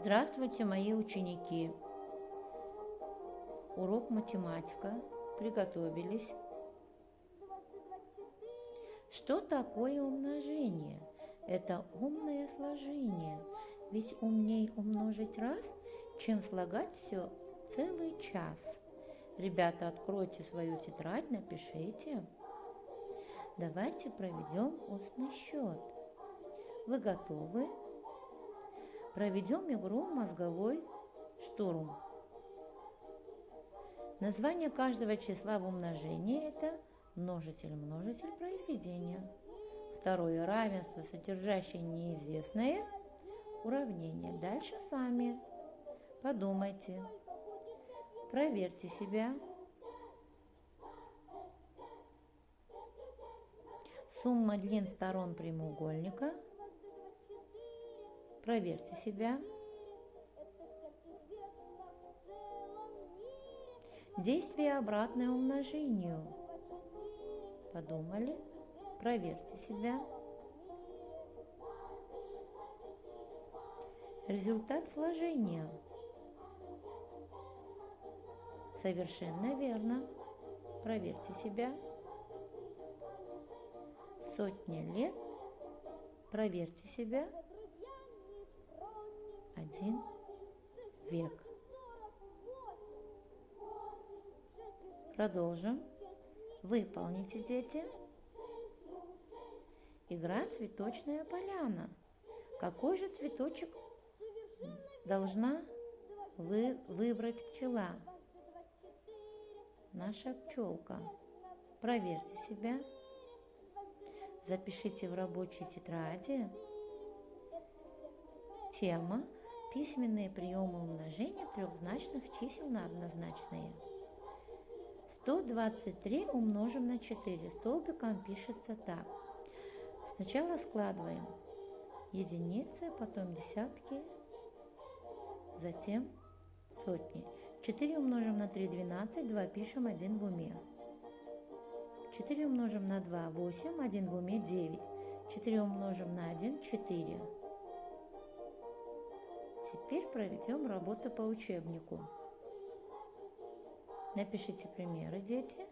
Здравствуйте, мои ученики! Урок математика. Приготовились. Что такое умножение? Это умное сложение. Ведь умней умножить раз, чем слагать все целый час. Ребята, откройте свою тетрадь, напишите. Давайте проведем устный счет. Вы готовы? Проведем игру «Мозговой штурм». Название каждого числа в умножении – это множитель произведения. Второе – равенство, содержащее неизвестное уравнение. Дальше сами подумайте, проверьте себя. Сумма длин сторон прямоугольника. Проверьте себя. Действие обратное умножению. Подумали? Проверьте себя. Результат сложения. Совершенно верно. Проверьте себя. Сотня лет. Проверьте себя. 1 век. Продолжим. Выполните, дети. Игра «Цветочная поляна». Какой же цветочек должна выбрать пчела? Наша пчелка. Проверьте себя. Запишите в рабочей тетради. Тема: письменные приемы умножения трехзначных чисел на однозначные. 123 умножим на 4. Столбиком пишется так. Сначала складываем единицы, потом десятки, затем сотни. 4 умножим на 3 – 12, 2 пишем, 1 в уме. 4 умножим на 2 – 8, 1 в уме – 9. 4 умножим на 1 – 4. Теперь проведем работу по учебнику. Напишите примеры, дети.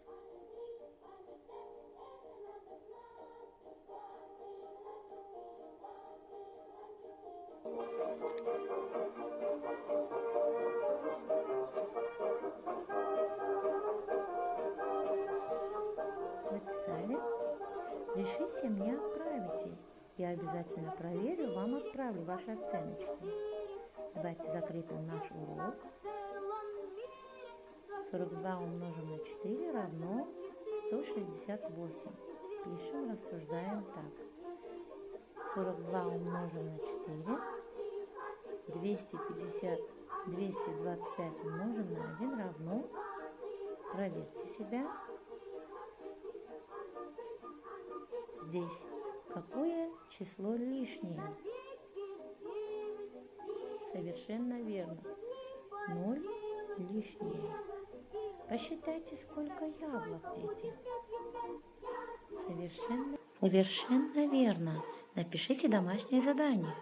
Написали? Решите, мне отправите. Я обязательно проверю, вам отправлю ваши оценочки. Давайте закрепим наш урок. 42 умножим на 4 равно 168. Пишем, рассуждаем так. 42 умножим на 4. 225 умножим на 1 равно. Проверьте себя. Здесь какое число лишнее? Совершенно верно. 0 лишнее. Посчитайте, сколько яблок, дети. Совершенно верно. Напишите домашнее задание.